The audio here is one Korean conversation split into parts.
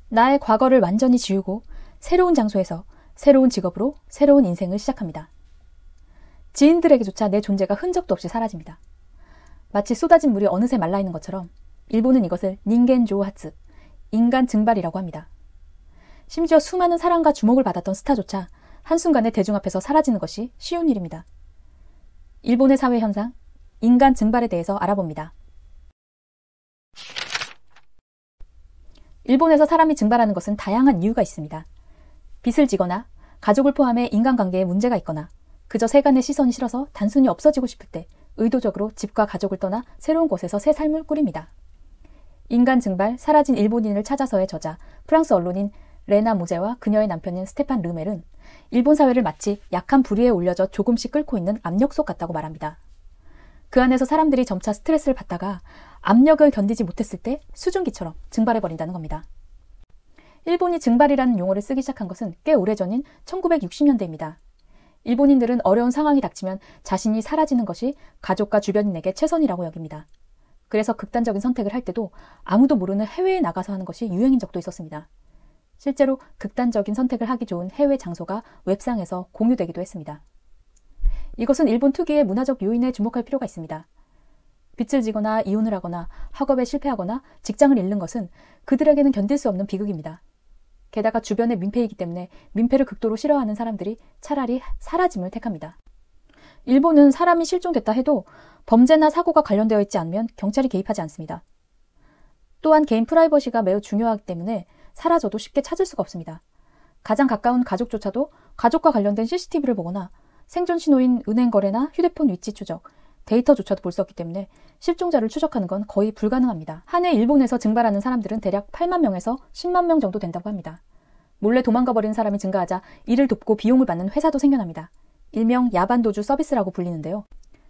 나의 과거를 완전히 지우고 새로운 장소에서 새로운 직업으로 새로운 인생을 시작합니다. 지인들에게조차 내 존재가 흔적도 없이 사라집니다. 마치 쏟아진 물이 어느새 말라있는 것처럼 일본은 이것을 닌겐조하츠, 인간 증발이라고 합니다. 심지어 수많은 사랑과 주목을 받았던 스타조차 한순간에 대중 앞에서 사라지는 것이 쉬운 일입니다. 일본의 사회 현상, 인간 증발에 대해서 알아봅니다. 일본에서 사람이 증발하는 것은 다양한 이유가 있습니다. 빚을 지거나 가족을 포함해 인간관계에 문제가 있거나 그저 세간의 시선이 싫어서 단순히 없어지고 싶을 때 의도적으로 집과 가족을 떠나 새로운 곳에서 새 삶을 꾸립니다. 인간 증발, 사라진 일본인을 찾아서의 저자, 프랑스 언론인 레나 무제와 그녀의 남편인 스테판 르멜은 일본 사회를 마치 약한 부리에 올려져 조금씩 끓고 있는 압력솥 같다고 말합니다. 그 안에서 사람들이 점차 스트레스를 받다가 압력을 견디지 못했을 때 수증기처럼 증발해버린다는 겁니다. 일본이 증발이라는 용어를 쓰기 시작한 것은 꽤 오래전인 1960년대입니다. 일본인들은 어려운 상황이 닥치면 자신이 사라지는 것이 가족과 주변인에게 최선이라고 여깁니다. 그래서 극단적인 선택을 할 때도 아무도 모르는 해외에 나가서 하는 것이 유행인 적도 있었습니다. 실제로 극단적인 선택을 하기 좋은 해외 장소가 웹상에서 공유되기도 했습니다. 이것은 일본 특유의 문화적 요인에 주목할 필요가 있습니다. 빚을 지거나 이혼을 하거나 학업에 실패하거나 직장을 잃는 것은 그들에게는 견딜 수 없는 비극입니다. 게다가 주변의 민폐이기 때문에 민폐를 극도로 싫어하는 사람들이 차라리 사라짐을 택합니다. 일본은 사람이 실종됐다 해도 범죄나 사고가 관련되어 있지 않으면 경찰이 개입하지 않습니다. 또한 개인 프라이버시가 매우 중요하기 때문에 사라져도 쉽게 찾을 수가 없습니다. 가장 가까운 가족조차도 가족과 관련된 CCTV를 보거나 생존 신호인 은행 거래나 휴대폰 위치 추적, 데이터조차도 볼 수 없기 때문에 실종자를 추적하는 건 거의 불가능합니다. 한 해 일본에서 증발하는 사람들은 대략 8만 명에서 10만 명 정도 된다고 합니다. 몰래 도망가버리는 사람이 증가하자 이를 돕고 비용을 받는 회사도 생겨납니다. 일명 야반도주 서비스라고 불리는데요.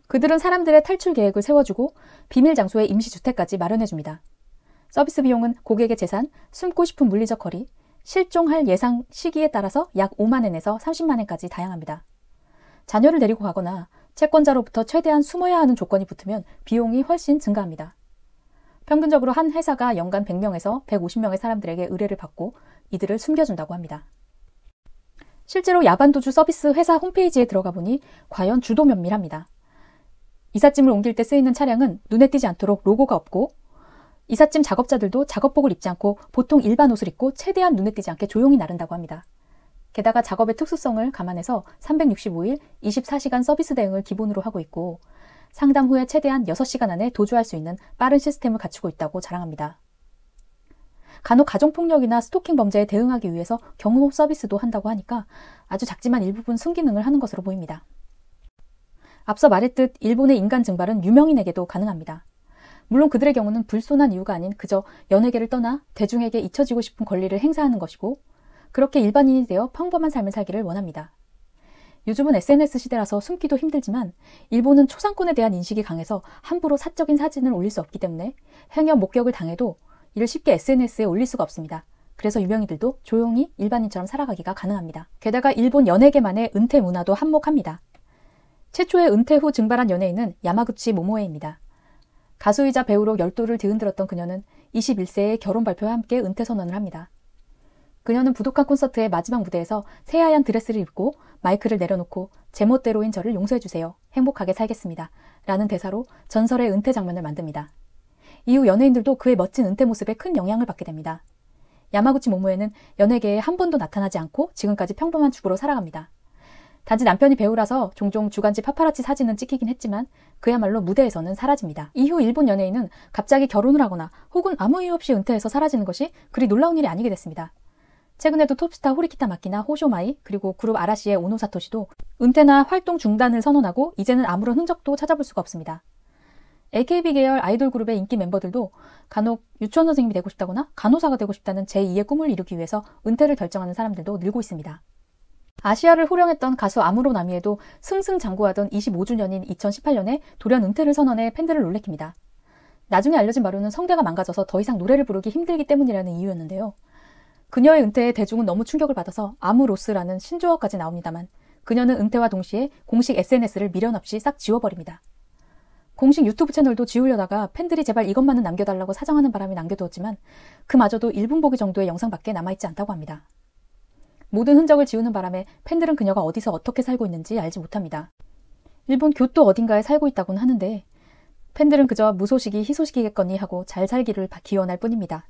그들은 사람들의 탈출 계획을 세워주고 비밀 장소에 임시주택까지 마련해줍니다. 서비스 비용은 고객의 재산, 숨고 싶은 물리적 거리, 실종할 예상 시기에 따라서 약 5만 엔에서 30만 엔까지 다양합니다. 자녀를 데리고 가거나 채권자로부터 최대한 숨어야 하는 조건이 붙으면 비용이 훨씬 증가합니다. 평균적으로 한 회사가 연간 100명에서 150명의 사람들에게 의뢰를 받고 이들을 숨겨준다고 합니다. 실제로 야반도주 서비스 회사 홈페이지에 들어가 보니 과연 주도 면밀합니다. 이삿짐을 옮길 때 쓰이는 차량은 눈에 띄지 않도록 로고가 없고 이삿짐 작업자들도 작업복을 입지 않고 보통 일반 옷을 입고 최대한 눈에 띄지 않게 조용히 나른다고 합니다. 게다가 작업의 특수성을 감안해서 365일 24시간 서비스 대응을 기본으로 하고 있고 상담 후에 최대한 6시간 안에 도주할 수 있는 빠른 시스템을 갖추고 있다고 자랑합니다. 간혹 가정폭력이나 스토킹 범죄에 대응하기 위해서 경호 서비스도 한다고 하니까 아주 작지만 일부분 순기능을 하는 것으로 보입니다. 앞서 말했듯 일본의 인간 증발은 유명인에게도 가능합니다. 물론 그들의 경우는 불손한 이유가 아닌 그저 연예계를 떠나 대중에게 잊혀지고 싶은 권리를 행사하는 것이고 그렇게 일반인이 되어 평범한 삶을 살기를 원합니다. 요즘은 SNS 시대라서 숨기도 힘들지만 일본은 초상권에 대한 인식이 강해서 함부로 사적인 사진을 올릴 수 없기 때문에 행여 목격을 당해도 이를 쉽게 SNS에 올릴 수가 없습니다. 그래서 유명인들도 조용히 일반인처럼 살아가기가 가능합니다. 게다가 일본 연예계만의 은퇴 문화도 한몫합니다. 최초의 은퇴 후 증발한 연예인은 야마구치 모모에입니다. 가수이자 배우로 열도를 뒤흔들었던 그녀는 21세에 결혼 발표와 함께 은퇴 선언을 합니다. 그녀는 부도칸 콘서트의 마지막 무대에서 새하얀 드레스를 입고 마이크를 내려놓고 제멋대로인 저를 용서해주세요. 행복하게 살겠습니다. 라는 대사로 전설의 은퇴 장면을 만듭니다. 이후 연예인들도 그의 멋진 은퇴 모습에 큰 영향을 받게 됩니다. 야마구치 모모에는 연예계에 한 번도 나타나지 않고 지금까지 평범한 주부로 살아갑니다. 단지 남편이 배우라서 종종 주간지 파파라치 사진은 찍히긴 했지만 그야말로 무대에서는 사라집니다. 이후 일본 연예인은 갑자기 결혼을 하거나 혹은 아무 이유 없이 은퇴해서 사라지는 것이 그리 놀라운 일이 아니게 됐습니다. 최근에도 톱스타 호리키타 마키나 호쇼마이 그리고 그룹 아라시의 오노 사토시도 은퇴나 활동 중단을 선언하고 이제는 아무런 흔적도 찾아볼 수가 없습니다. AKB 계열 아이돌 그룹의 인기 멤버들도 간혹 유치원 선생님이 되고 싶다거나 간호사가 되고 싶다는 제2의 꿈을 이루기 위해서 은퇴를 결정하는 사람들도 늘고 있습니다. 아시아를 호령했던 가수 아무로 나미에도 승승장구하던 25주년인 2018년에 돌연 은퇴를 선언해 팬들을 놀래킵니다. 나중에 알려진 바로는 성대가 망가져서 더 이상 노래를 부르기 힘들기 때문이라는 이유였는데요. 그녀의 은퇴에 대중은 너무 충격을 받아서 아무로스라는 신조어까지 나옵니다만 그녀는 은퇴와 동시에 공식 SNS를 미련 없이 싹 지워버립니다. 공식 유튜브 채널도 지우려다가 팬들이 제발 이것만은 남겨달라고 사정하는 바람에 남겨두었지만 그마저도 1분 보기 정도의 영상밖에 남아있지 않다고 합니다. 모든 흔적을 지우는 바람에 팬들은 그녀가 어디서 어떻게 살고 있는지 알지 못합니다. 일본 교토 어딘가에 살고 있다고는 하는데 팬들은 그저 무소식이 희소식이겠거니 하고 잘 살기를 기원할 뿐입니다.